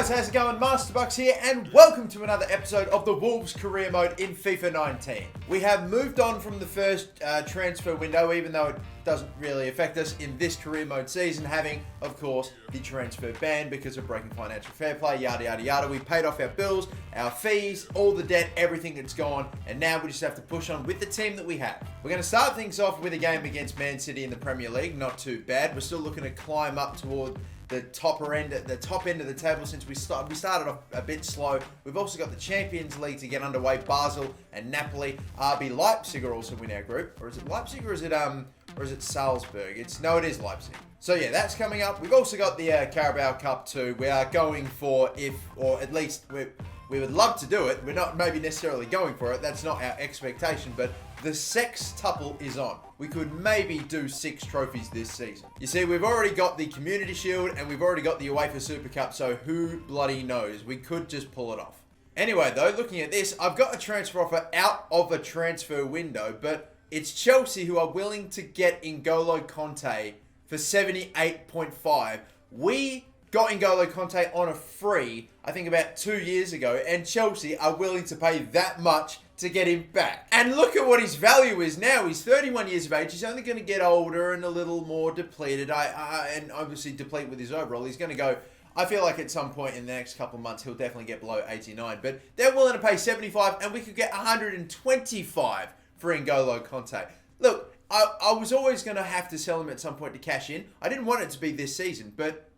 guys, how's it going? MasterBucks here, and welcome to another episode of the Wolves career mode in FIFA 19. We have moved on from the first transfer window, even though it doesn't really affect us in this career mode season, having, of course, the transfer ban because of breaking financial fair play, yada, yada, yada. We paid off our bills, our fees, all the debt, everything that's gone, and now we just have to push on with the team that we have. We're going to start things off with a game against Man City in the Premier League. Not too bad. We're still looking to climb up toward the top end of the table since we started off a bit slow. We've also got the Champions League to get underway. Basel and Napoli. RB Leipzig are also in our group. Or is it Leipzig or is it Salzburg? It is Leipzig. So yeah, that's coming up. We've also got the Carabao Cup too. We are going for, at least we would love to do it. We're not maybe necessarily going for it. That's not our expectation, but the sextuple is on. We could maybe do 6 trophies this season. You see, we've already got the Community Shield and we've already got the UEFA Super Cup, so who bloody knows? We could just pull it off. Anyway, though, looking at this, I've got a transfer offer out of a transfer window, but it's Chelsea who are willing to get N'Golo Kante for 78.5. We got N'Golo Kante on a free, I think about 2 years ago, and Chelsea are willing to pay that much to get him back. And look at what his value is now. He's 31 years of age. He's only going to get older and a little more depleted. And obviously deplete with his overall. He's going to go, I feel like at some point in the next couple of months, he'll definitely get below 89. But they're willing to pay 75 and we could get 125 for N'Golo Kante. Look, I was always going to have to sell him at some point to cash in. I didn't want it to be this season, but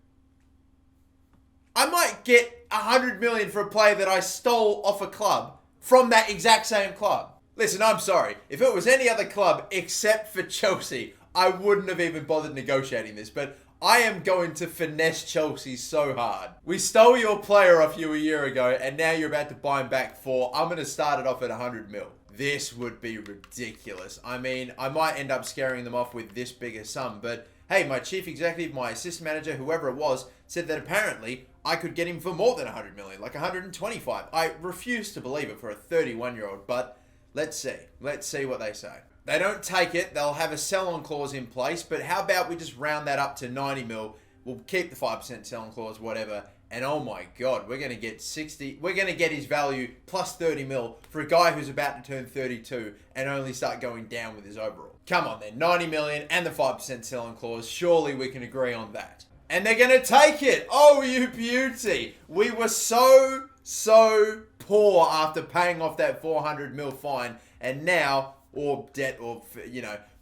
I might get 100 million for a player that I stole off a club from that exact same club. Listen, I'm sorry. If it was any other club except for Chelsea, I wouldn't have even bothered negotiating this, but I am going to finesse Chelsea so hard. We stole your player off you a year ago, and now you're about to buy him back for, I'm going to start it off at 100 mil. This would be ridiculous. I mean, I might end up scaring them off with this big a sum, but hey, my chief executive, my assistant manager, whoever it was, said that apparently I could get him for more than 100 million, like 125. I refuse to believe it for a 31-year-old, but let's see. Let's see what they say. They don't take it, they'll have a sell-on clause in place, but how about we just round that up to 90 mil? We'll keep the 5% sell-on clause, whatever, and oh my God, we're going to get 60, we're going to get his value plus 30 mil for a guy who's about to turn 32 and only start going down with his overall. Come on then, 90 million and the 5% sell-on clause, surely we can agree on that. And they're going to take it. Oh, you beauty. We were so poor after paying off that 400 mil fine. And now, or debt, or,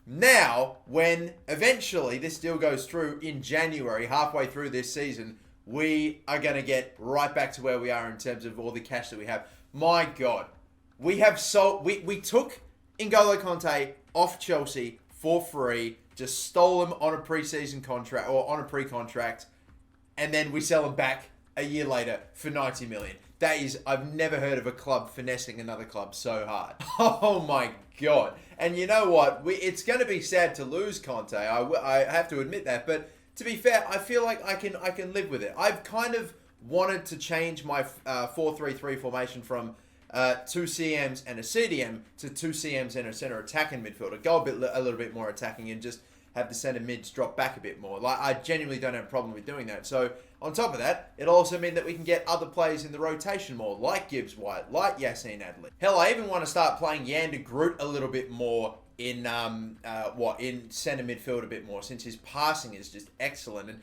now when eventually this deal goes through in January, halfway through this season, we are going to get right back to where we are in terms of all the cash that we have. My God. We took N'Golo Kante off Chelsea for free. Just stole him on a pre-season contract or on a pre-contract, and then we sell him back a year later for 90 million. That is, I've never heard of a club finessing another club so hard. Oh my God. And you know what? It's going to be sad to lose Kante. I have to admit that, but to be fair, I feel like I can live with it. I've kind of wanted to change my 4-3-3 formation from 2 CMs and a CDM to 2 CMs and a centre attacking midfielder. Go a little bit more attacking and just have the centre mids drop back a bit more. Like, I genuinely don't have a problem with doing that. So on top of that, it'll also mean that we can get other players in the rotation more, like Gibbs White, like Yassine Adli. Hell, I even want to start playing Yander Groot a little bit more in centre midfield a bit more, since his passing is just excellent. And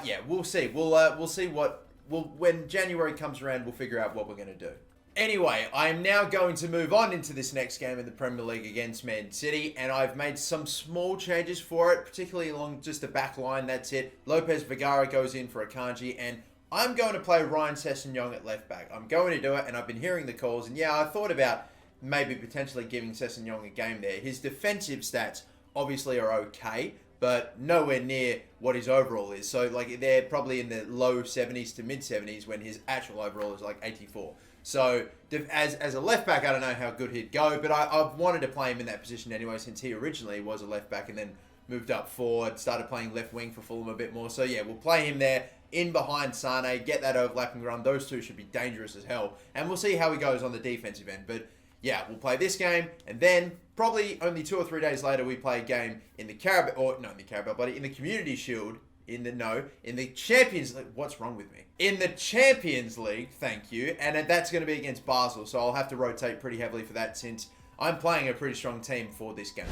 yeah, we'll see. We'll see when January comes around, we'll figure out what we're going to do. Anyway, I am now going to move on into this next game in the Premier League against Man City, and I've made some small changes for it, particularly along just the back line. That's it. Lopez Vergara goes in for Akanji, and I'm going to play Ryan Sessegnon at left back. I'm going to do it, and I've been hearing the calls, and yeah, I thought about maybe potentially giving Sessegnon a game there. His defensive stats obviously are okay, but nowhere near what his overall is. So like they're probably in the low 70s to mid 70s when his actual overall is like 84. So as a left back, I don't know how good he'd go, but I've wanted to play him in that position anyway, since he originally was a left back and then moved up forward, started playing left wing for Fulham a bit more. So yeah, we'll play him there in behind Sane, get that overlapping run. Those two should be dangerous as hell. And we'll see how he goes on the defensive end. But yeah, we'll play this game, and then probably only 2 or 3 days later, we play a game in the in the Community Shield in the Champions League. What's wrong with me? In the Champions League, thank you. And that's going to be against Basel, so I'll have to rotate pretty heavily for that since I'm playing a pretty strong team for this game.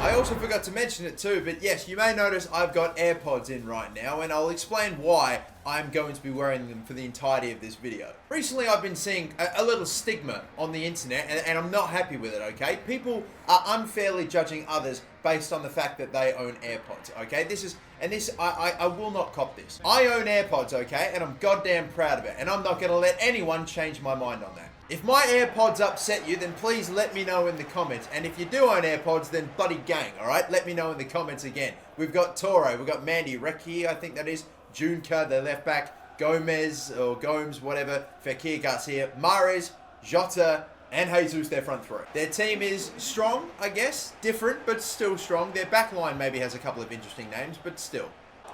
I also forgot to mention it too, but yes, you may notice I've got AirPods in right now, and I'll explain why I'm going to be wearing them for the entirety of this video. Recently, I've been seeing a little stigma on the internet, and I'm not happy with it, okay? People are unfairly judging others based on the fact that they own AirPods, okay? I will not cop this. I own AirPods, okay? And I'm goddamn proud of it, and I'm not going to let anyone change my mind on that. If my AirPods upset you, then please let me know in the comments. And if you do own AirPods, then bloody gang, alright? Let me know in the comments again. We've got Toro, we've got Mandy, Recky, I think that is, Junka, the left back, Gomez, or Gomes, whatever, Fekir Garcia, Mahrez, Jota, and Jesus, their front three. Their team is strong, I guess. Different, but still strong. Their back line maybe has a couple of interesting names, but still.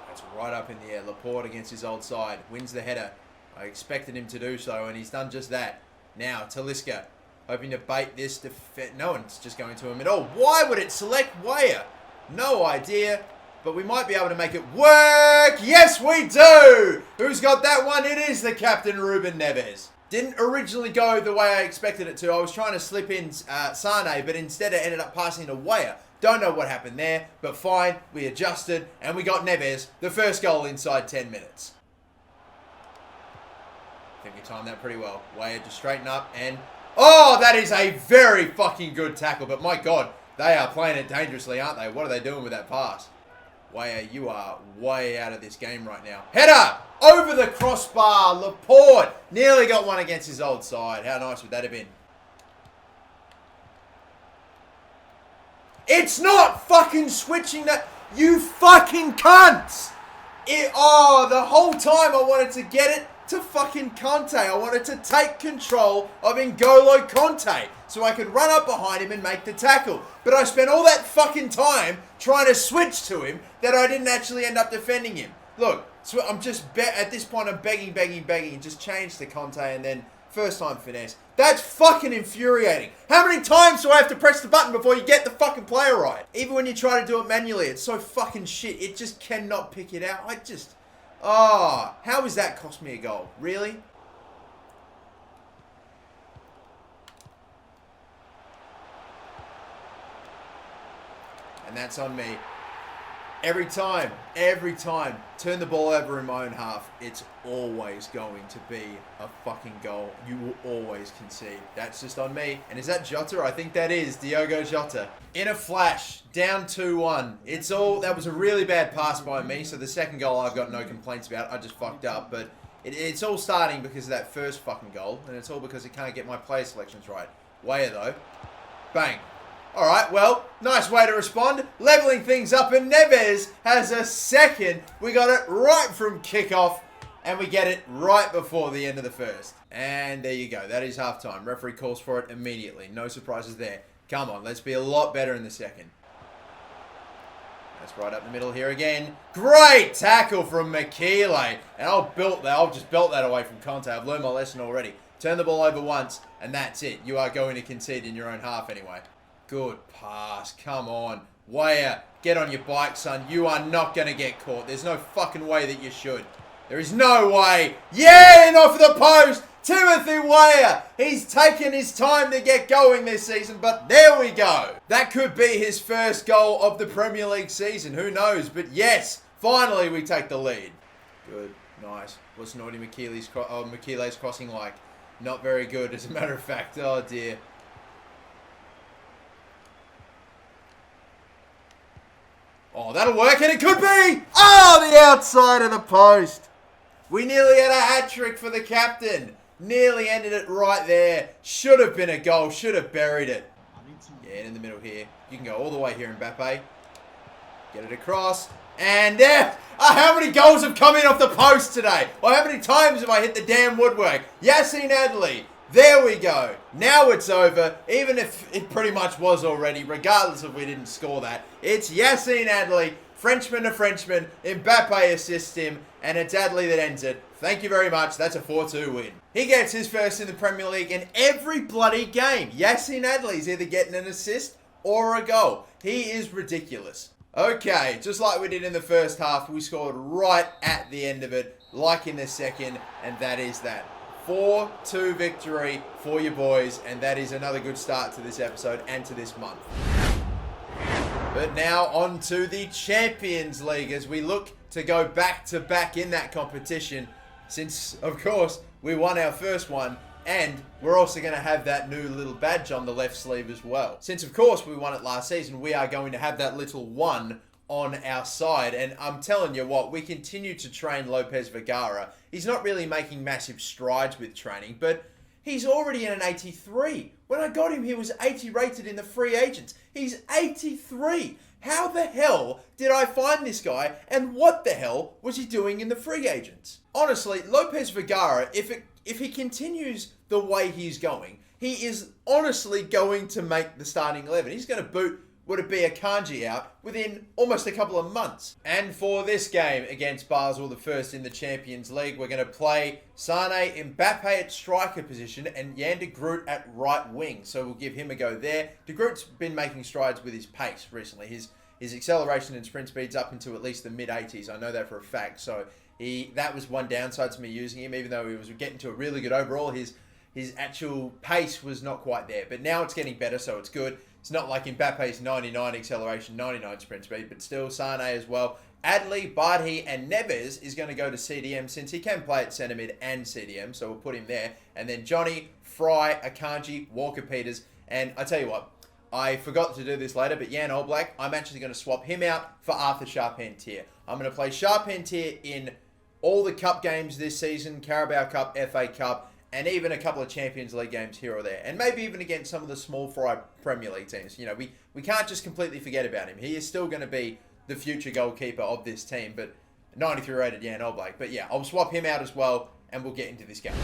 That's right up in the air. Laporte against his old side. Wins the header. I expected him to do so, and he's done just that. Now, Talisca, hoping to bait this defense. No one's just going to him at all. Why would it select Weyer? No idea, but we might be able to make it work. Yes, we do. Who's got that one? It is the captain, Ruben Neves. Didn't originally go the way I expected it to. I was trying to slip in Sane, but instead it ended up passing to Weyer. Don't know what happened there, but fine. We adjusted, and we got Neves, the first goal inside 10 minutes. I think we timed that pretty well. Weyer just straighten up and... Oh, that is a very fucking good tackle. But my God, they are playing it dangerously, aren't they? What are they doing with that pass? Weyer, you are way out of this game right now. Header! Over the crossbar. Laporte nearly got one against his old side. How nice would that have been? It's not fucking switching that... You fucking cunts! The whole time I wanted to get it to fucking Kante. I wanted to take control of N'Golo Kante so I could run up behind him and make the tackle. But I spent all that fucking time trying to switch to him that I didn't actually end up defending him. Look, so I'm just, at this point I'm begging, just change to Kante and then first time finesse. That's fucking infuriating. How many times do I have to press the button before you get the fucking player right? Even when you try to do it manually, it's so fucking shit. It just cannot pick it out. Oh, how has that cost me a goal? Really? And that's on me. Every time, turn the ball over in my own half, it's always going to be a fucking goal. You will always concede. That's just on me. And is that Jota? I think that is Diogo Jota. In a flash, down 2-1. That was a really bad pass by me, so the second goal I've got no complaints about. I just fucked up, but it's all starting because of that first fucking goal, and it's all because I can't get my player selections right. Weyer though. Bang. Alright, well, nice way to respond. Leveling things up, and Neves has a second. We got it right from kickoff, and we get it right before the end of the first. And there you go. That is halftime. Referee calls for it immediately. No surprises there. Come on, let's be a lot better in the second. That's right up the middle here again. Great tackle from Makile. And I'll just belt that away from Kante. I've learned my lesson already. Turn the ball over once, and that's it. You are going to concede in your own half anyway. Good pass. Come on. Weyer, get on your bike, son. You are not going to get caught. There's no fucking way that you should. There is no way. Yeah, and off the post. Timothy Weyer. He's taken his time to get going this season, but there we go. That could be his first goal of the Premier League season. Who knows? But yes, finally we take the lead. Good. Nice. What's Naughty Makile's crossing like? Not very good, as a matter of fact. Oh, dear. Oh, that'll work, and it could be! Oh, the outside of the post. We nearly had a hat-trick for the captain. Nearly ended it right there. Should have been a goal. Should have buried it. Yeah, in the middle here. You can go all the way here, Mbappe. Get it across. And there. How many goals have come in off the post today? Or how many times have I hit the damn woodwork? Yassine Adli. There we go. Now it's over, even if it pretty much was already, regardless if we didn't score that. It's Yassine Adli, Frenchman to Frenchman, Mbappe assists him, and it's Adli that ends it. Thank you very much. That's a 4-2 win. He gets his first in the Premier League in every bloody game. Yassine Adli's either getting an assist or a goal. He is ridiculous. Okay, just like we did in the first half, we scored right at the end of it, like in the second, and that is that. 4-2 victory for your boys, and that is another good start to this episode and to this month. But now on to the Champions League as we look to go back to back in that competition since, of course, we won our first one. And we're also going to have that new little badge on the left sleeve as well. Since, of course, we won it last season, we are going to have that little 1 on our side. And I'm telling you what, we continue to train Lopez Vergara. He's not really making massive strides with training, but he's already in an 83. When I got him, he was 80 rated in the free agents. He's 83. How the hell did I find this guy, and what the hell was he doing in the free agents? Honestly, Lopez Vergara, if he continues the way he's going, he is honestly going to make the starting 11. He's going to boot, would it be a Kante out within almost a couple of months. And for this game against Basel, the first in the Champions League, we're going to play Sane Mbappe at striker position and Jan de Groot at right wing. So we'll give him a go there. De Groot's been making strides with his pace recently. His acceleration and sprint speed's up into at least the mid-80s. I know that for a fact. So that was one downside to me using him, even though he was getting to a really good overall. His actual pace was not quite there, but now it's getting better, so it's good. It's not like Mbappe's 99 acceleration, 99 sprint speed, but still Sane as well. Adley, Bardhi, and Neves is going to go to CDM since he can play at centre mid and CDM, so we'll put him there. And then Johnny, Fry, Akanji, Walker-Peters, and I tell you what, I forgot to do this later, but Jan Oblak, I'm actually going to swap him out for Arthur Charpentier. I'm going to play Charpentier in all the cup games this season, Carabao Cup, FA Cup, and even a couple of Champions League games here or there. And maybe even against some of the small fry Premier League teams. You know, we can't just completely forget about him. He is still going to be the future goalkeeper of this team, but 93 rated Jan Oblak. But yeah, I'll swap him out as well, and we'll get into this game.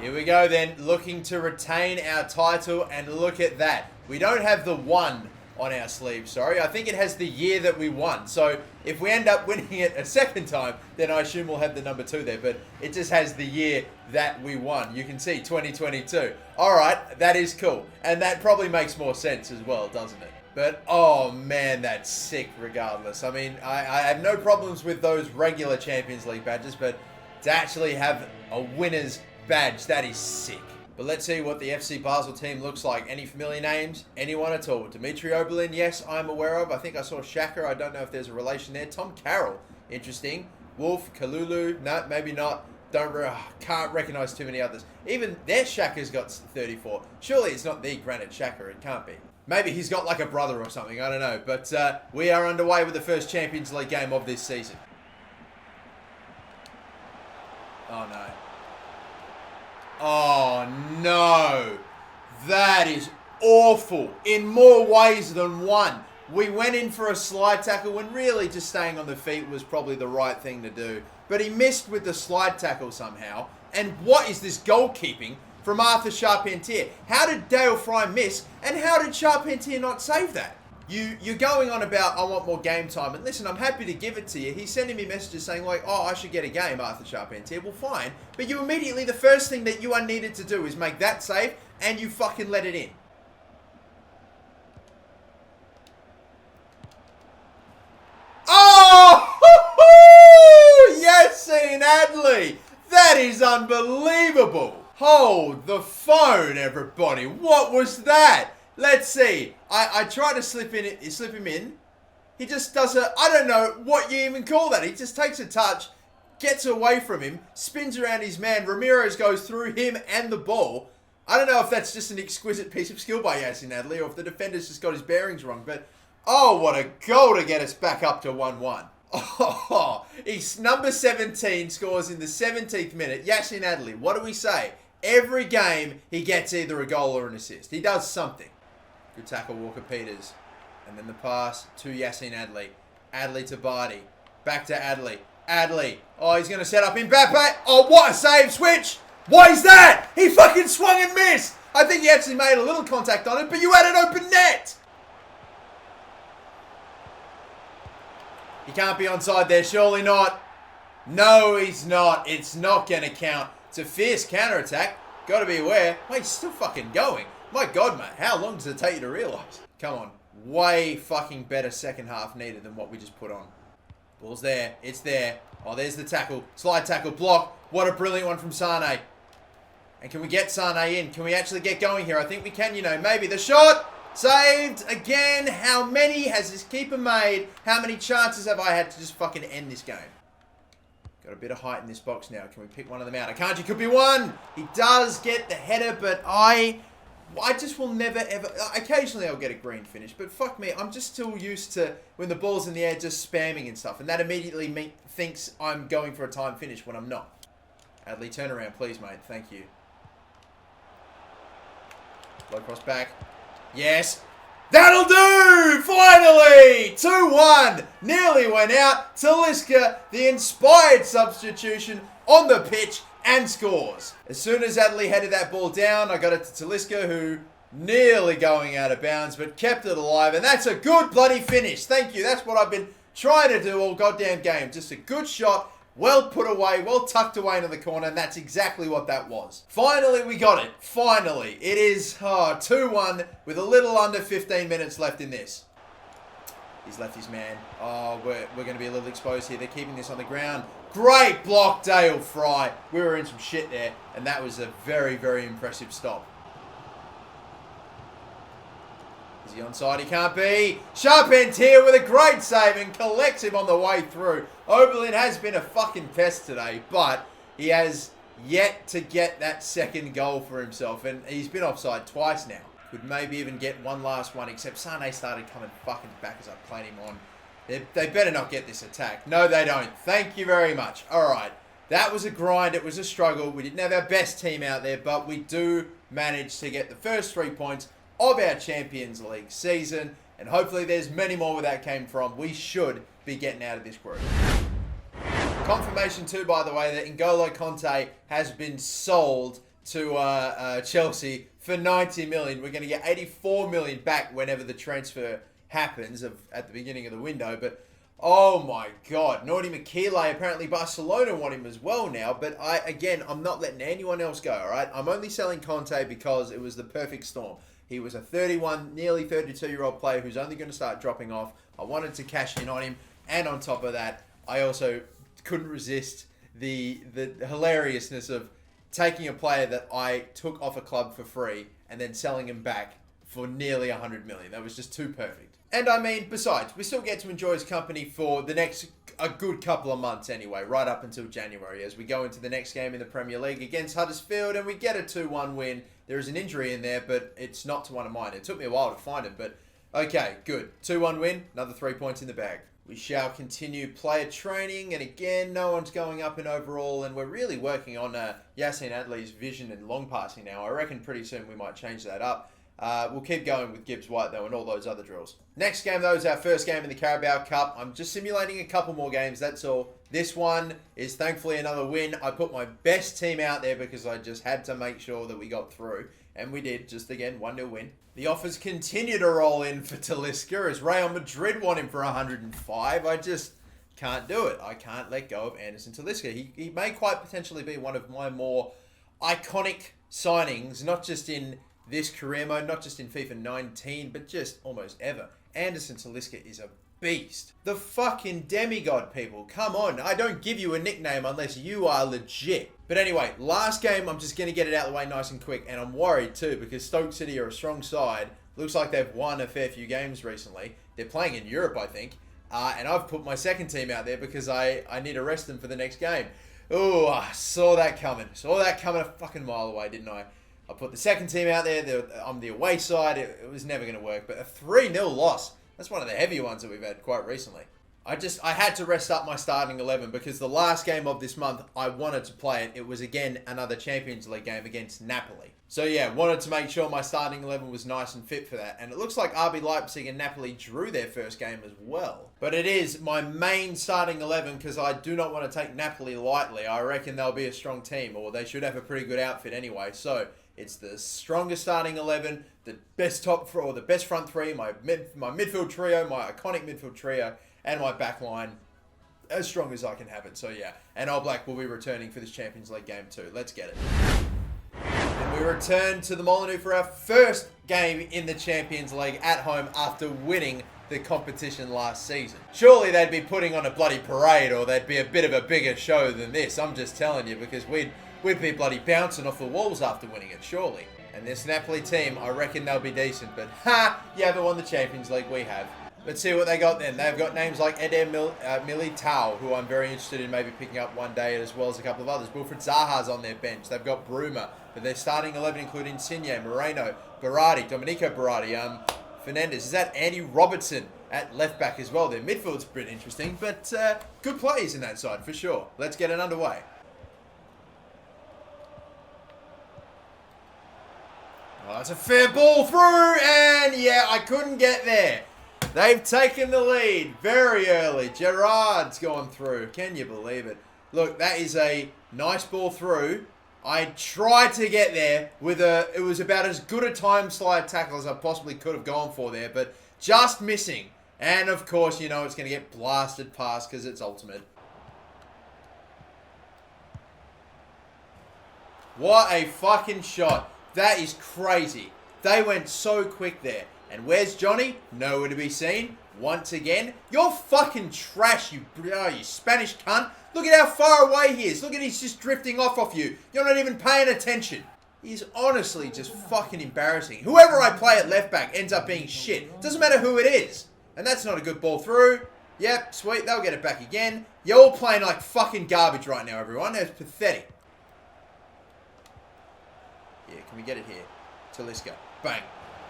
Here we go then, looking to retain our title, and look at that. We don't have the 1 on our sleeve, sorry. I think it has the year that we won. So if we end up winning it a second time, then I assume we'll have the number 2 there. But it just has the year that we won. You can see 2022. All right, that is cool. And that probably makes more sense as well, doesn't it? But, oh man, that's sick regardless. I mean, I have no problems with those regular Champions League badges, but to actually have a winner's badge, that is sick. But let's see what the FC Basel team looks like. Any familiar names? Anyone at all? Dimitri Oberlin, yes, I'm aware of. I think I saw Shaka. I don't know if there's a relation there. Tom Carroll, interesting. Wolf, Kalulu, no, maybe not. Can't recognize too many others. Even their Shaka's got 34. Surely it's not the Granite Shaka. It can't be. Maybe he's got like a brother or something. I don't know. But we are underway with the first Champions League game of this season. Oh, no. Oh no, that is awful in more ways than one. We went in for a slide tackle when really just staying on the feet was probably the right thing to do. But he missed with the slide tackle somehow. And what is this goalkeeping from Arthur Charpentier? How did Dale Fry miss, and how did Charpentier not save that? You're going on about, I want more game time. And listen, I'm happy to give it to you. He's sending me messages saying like, oh, I should get a game, Arthur Charpentier. Well, fine. But you immediately, the first thing that you are needed to do is make that save, and you fucking let it in. Oh! Yassine Adley! That is unbelievable. Hold the phone, everybody. What was that? Let's see. I try to slip him in. He just does I don't know what you even call that. He just takes a touch, gets away from him, spins around his man. Ramirez goes through him and the ball. I don't know if that's just an exquisite piece of skill by Yassine Adley or if the defender's just got his bearings wrong. But, oh, what a goal to get us back up to 1-1. Oh, he's number 17, scores in the 17th minute. Yassine Adley, what do we say? Every game, he gets either a goal or an assist. He does something. Good tackle, Walker-Peters. And then the pass to Yassine Adley. Adley to Bardhi. Back to Adley. Adley. Oh, he's going to set up Mbappe. Oh, what a save switch. What is that? He fucking swung and missed. I think he actually made a little contact on it, but you had an open net. He can't be onside there, surely not. No, he's not. It's not going to count. It's a fierce counter-attack. Got to be aware. Wait, he's still fucking going. My God, mate. How long does it take you to realise? Come on. way fucking better second half needed than what we just put on. Ball's there. It's there. Oh, there's the tackle. Slide tackle. Block. What a brilliant one from Sane. And can we get Sane in? Can we actually get going here? I think we can, you know. Maybe the shot. Saved again. How many has this keeper made? How many chances have I had to just fucking end this game? Got a bit of height in this box now. Can we pick one of them out? Kante could be one. He does get the header, but I just will never ever... Occasionally I'll get a green finish, but fuck me. I'm just still used to when the ball's in the air just spamming and stuff, and that immediately thinks I'm going for a time finish when I'm not. Adley, turn around, please, mate. Thank you. Low cross back. Yes. That'll do! Finally! 2-1. Nearly went out. Talisca, the inspired substitution, on the pitch and scores. As soon as Adley headed that ball down, I got it to Talisca, who nearly going out of bounds, but kept it alive. And that's a good bloody finish. Thank you. That's what I've been trying to do all goddamn game. Just a good shot. Well put away, well tucked away into the corner, and that's exactly what that was. Finally, we got it. Finally. It is 2-1 with a little under 15 minutes left in this. He's left his man. Oh, we're going to be a little exposed here. They're keeping this on the ground. Great block, Dale Fry. We were in some shit there, and that was a very, very impressive stop. Is he onside? He can't be. Charpentier with a great save and collects him on the way through. Oberlin has been a fucking pest today, but he has yet to get that second goal for himself. And he's been offside twice now. Could maybe even get one last one, except Sane started coming fucking back as I played him on. They better not get this attack. No, they don't. Thank you very much. All right. That was a grind. It was a struggle. We didn't have our best team out there, but we do manage to get the first 3 points of our Champions League season, and hopefully there's many more where that came from. We should be getting out of this group. Confirmation too, by the way, that N'Golo Kante has been sold to Chelsea for 90 million. We're going to get 84 million back whenever the transfer happens at the beginning of the window, but oh my god, Nordi Makile, apparently Barcelona want him as well now, but I'm not letting anyone else go, alright? I'm only selling Kante because it was the perfect storm. He was a 31, nearly 32-year-old player who's only going to start dropping off. I wanted to cash in on him. And on top of that, I also couldn't resist the hilariousness of taking a player that I took off a club for free and then selling him back for nearly 100 million. That was just too perfect. And I mean, besides, we still get to enjoy his company for a good couple of months anyway, right up until January, as we go into the next game in the Premier League against Huddersfield and we get a 2-1 win. There is an injury in there, but it's not to one of mine. It took me a while to find it, but okay, good. 2-1 win, another 3 points in the bag. We shall continue player training, and again, no one's going up in overall, and we're really working on Yassine Adley's vision and long passing now. I reckon pretty soon we might change that up. We'll keep going with Gibbs White, though, and all those other drills. Next game, though, is our first game in the Carabao Cup. I'm just simulating a couple more games, that's all. This one is thankfully another win. I put my best team out there because I just had to make sure that we got through. And we did, just again, 1-0 win. The offers continue to roll in for Talisca as Real Madrid want him for 105. I just can't do it. I can't let go of Anderson Talisca. He may quite potentially be one of my more iconic signings, not just in this career mode, not just in FIFA 19, but just almost ever. Anderson Talisca is a beast. The fucking demigod, people. Come on. I don't give you a nickname unless you are legit. But anyway, last game, I'm just going to get it out of the way nice and quick. And I'm worried too because Stoke City are a strong side. Looks like they've won a fair few games recently. They're playing in Europe, I think. And I've put my second team out there because I need to rest them for the next game. Oh, I saw that coming. Saw that coming a fucking mile away, didn't I? I put the second team out there. I'm the away side. It was never going to work. But a 3-0 loss. That's one of the heavier ones that we've had quite recently. I had to rest up my starting 11 because the last game of this month, I wanted to play it. It was, again, another Champions League game against Napoli. So, yeah, wanted to make sure my starting 11 was nice and fit for that. And it looks like RB Leipzig and Napoli drew their first game as well. But it is my main starting 11 because I do not want to take Napoli lightly. I reckon they'll be a strong team, or they should have a pretty good outfit anyway. So, it's the strongest starting 11, the best top four, or the best front three, my midfield trio, my iconic midfield trio, and my back line as strong as I can have it. So yeah, and All Black will be returning for this Champions League game too. Let's get it. We return to the Molineux for our first game in the Champions League at home after winning the competition last season. Surely they'd be putting on a bloody parade, or they'd be a bit of a bigger show than this. I'm just telling you, because we'd be bloody bouncing off the walls after winning it, surely. And this Napoli team, I reckon they'll be decent, but you haven't won the Champions League, we have. Let's see what they got then. They've got names like Eder Militao, who I'm very interested in maybe picking up one day, as well as a couple of others. Wilfried Zaha's on their bench. They've got Bruma, but their starting 11 include Insigne, Moreno, Berardi, Domenico Berardi, Fernandez. Is that Andy Robertson at left back as well? Their midfield's a bit interesting, but good plays in that side for sure. Let's get it underway. Oh, it's a fair ball through, and yeah, I couldn't get there. They've taken the lead very early. Gerrard's gone through. Can you believe it? Look, that is a nice ball through. I tried to get there with it was about as good a time slide tackle as I possibly could have gone for there, but just missing. And of course, you know it's going to get blasted past because it's ultimate. What a fucking shot. That is crazy. They went so quick there. And where's Johnny? Nowhere to be seen. Once again, you're fucking trash, you Spanish cunt. Look at how far away he is. Look at he's just drifting off you. You're not even paying attention. He's honestly just fucking embarrassing. Whoever I play at left back ends up being shit. Doesn't matter who it is. And that's not a good ball through. Yep, sweet. They'll get it back again. You're all playing like fucking garbage right now, everyone. It's pathetic. Yeah, can we get it here? Talisca. Bang.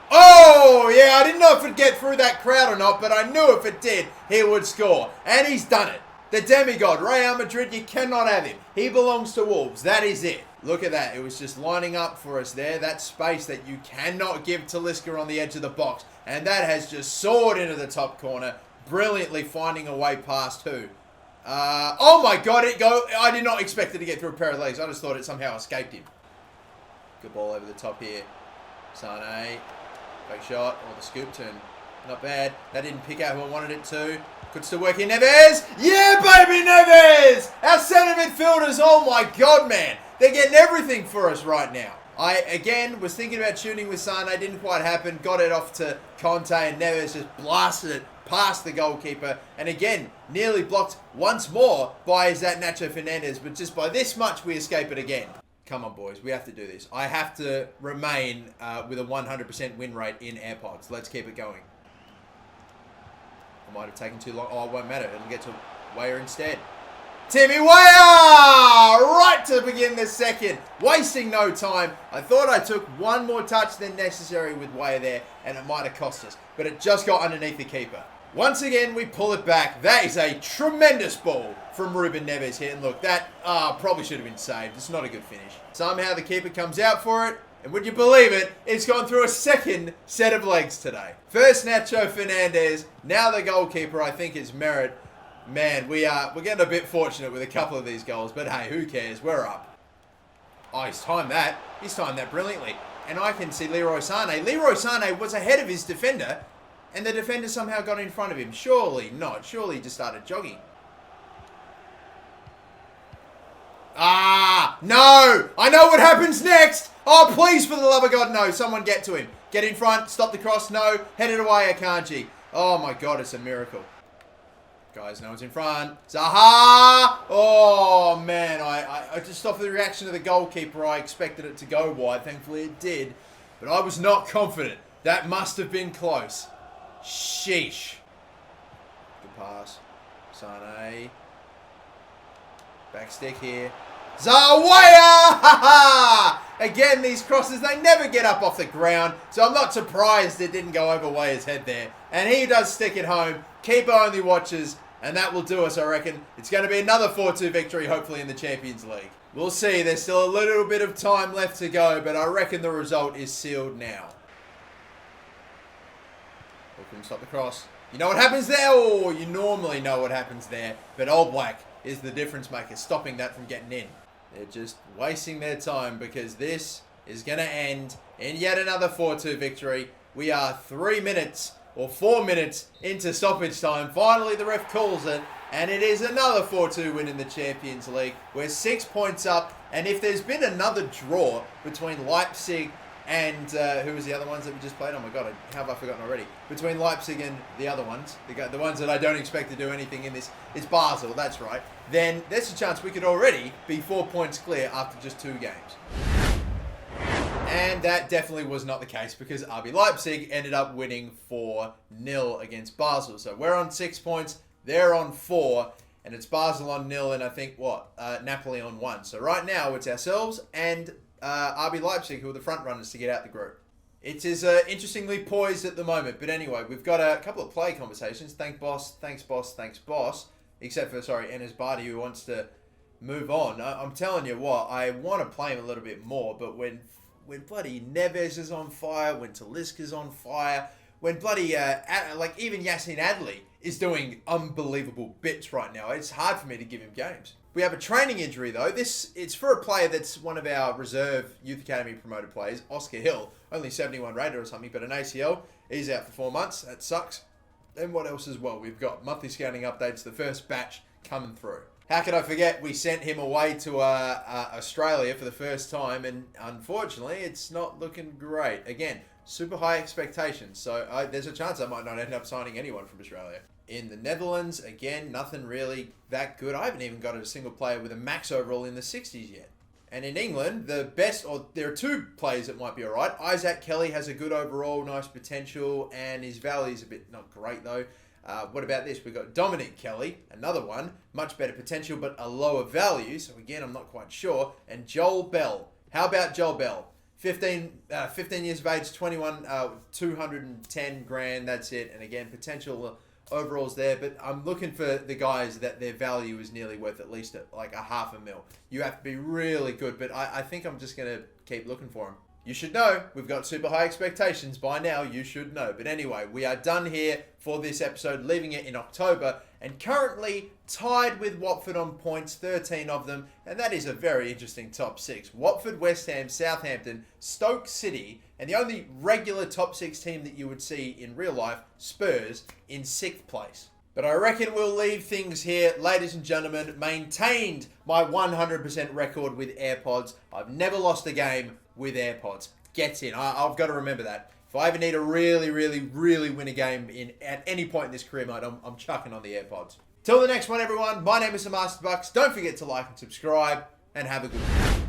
Oh, yeah, I didn't know if it'd get through that crowd or not, but I knew if it did, he would score. And he's done it. The demigod, Real Madrid, you cannot have him. He belongs to Wolves. That is it. Look at that. It was just lining up for us there. That space that you cannot give Talisca on the edge of the box. And that has just soared into the top corner, brilliantly finding a way past who? Oh, my God, I did not expect it to get through a pair of legs. I just thought it somehow escaped him. Good ball over the top here. Sane. Fake shot, or the scoop turn. Not bad. That didn't pick out who I wanted it to. Could still work in Neves. Yeah, baby, Neves! Our centre midfielders, oh my God, man. They're getting everything for us right now. I, again, was thinking about shooting with Sane. Didn't quite happen. Got it off to Kante, and Neves just blasted it past the goalkeeper. And again, nearly blocked once more by that Nacho Fernandez. But just by this much, we escape it again. Come on, boys. We have to do this. I have to remain with a 100% win rate in AirPods. Let's keep it going. I might have taken too long. Oh, it won't matter. It'll get to Weah instead. Timmy Weah! Right to begin the second. Wasting no time. I thought I took one more touch than necessary with Weah there, and it might have cost us. But it just got underneath the keeper. Once again, we pull it back. That is a tremendous ball from Ruben Neves here. And look, that probably should have been saved. It's not a good finish. Somehow the keeper comes out for it. And would you believe it, it's gone through a second set of legs today. First Nacho Fernandez. Now the goalkeeper, I think, is Merit. Man, we're getting a bit fortunate with a couple of these goals. But hey, who cares? We're up. Oh, he's timed that. He's timed that brilliantly. And I can see Leroy Sané. Leroy Sané was ahead of his defender. And the defender somehow got in front of him. Surely not. Surely he just started jogging. No! I know what happens next! Oh, please, for the love of God, no. Someone get to him. Get in front. Stop the cross. No. Head it away, Akanji. Oh, my God, it's a miracle. Guys, no one's in front. Zaha! Oh, man. I just off the reaction of the goalkeeper, I expected it to go wide. Thankfully, it did. But I was not confident. That must have been close. Sheesh. Good pass. Sane. Back stick here. Zawaya! Again, these crosses, they never get up off the ground. So I'm not surprised it didn't go over Weah's head there. And he does stick it home. Keeper only watches. And that will do us, I reckon. It's going to be another 4-2 victory, hopefully, in the Champions League. We'll see. There's still a little bit of time left to go. But I reckon the result is sealed now. Couldn't stop the cross. You know what happens there? Oh, you normally know what happens there. But All Black is the difference maker, stopping that from getting in. They're just wasting their time because this is going to end in yet another 4-2 victory. We are 3 minutes or 4 minutes into stoppage time. Finally, the ref calls it. And it is another 4-2 win in the Champions League. We're 6 points up. And if there's been another draw between Leipzig and who was the other ones that we just played? Oh my god, how have I forgotten already? Between Leipzig and the other ones, the ones that I don't expect to do anything in this, it's Basel, that's right. Then there's a chance we could already be 4 points clear after just 2 games. And that definitely was not the case because RB Leipzig ended up winning 4-0 against Basel. So we're on 6 points, they're on 4, and it's Basel on 0 and I think Napoli on 1. So right now it's ourselves and RB Leipzig who are the front runners to get out the group. It is interestingly poised at the moment, but anyway, we've got a couple of play conversations. Thanks boss. Except for, Enes Bardi who wants to move on. I'm telling you what, I want to play him a little bit more, but when bloody Neves is on fire, when Talisca's on fire, when bloody, even Yassin Adli is doing unbelievable bits right now, it's hard for me to give him games. We have a training injury though. It's for a player that's one of our reserve Youth Academy promoted players, Oscar Hill, only 71 rated or something, but an ACL. He's out for 4 months. That sucks. And what else as well? We've got monthly scouting updates, the first batch coming through. How could I forget we sent him away to Australia for the first time, and unfortunately it's not looking great. Again, super high expectations, so there's a chance I might not end up signing anyone from Australia. In the Netherlands, again, nothing really that good. I haven't even got a single player with a max overall in the 60s yet. And in England, there are 2 players that might be alright. Isaac Kelly has a good overall, nice potential, and his value is a bit not great though. What about this? We've got Dominic Kelly, another one, much better potential, but a lower value. So again, I'm not quite sure. And Joel Bell. How about Joel Bell? 15 years of age, 21, 210 grand, that's it. And again, potential overalls there, but I'm looking for the guys that their value is nearly worth at least like a $500,000. You have to be really good, but I think I'm just going to keep looking for them. You should know, we've got super high expectations by now, you should know. But anyway, we are done here for this episode, leaving it in October, and currently tied with Watford on points, 13 of them, and that is a very interesting top 6. Watford, West Ham, Southampton, Stoke City, and the only regular top 6 team that you would see in real life, Spurs, in 6th place. But I reckon we'll leave things here. Ladies and gentlemen, maintained my 100% record with AirPods. I've never lost a game with AirPods. Get in. I've got to remember that. If I ever need to really, really, really win a game at any point in this career mode, I'm chucking on the AirPods. Till the next one, everyone. My name is MasterBucks. Don't forget to like and subscribe, and have a good one.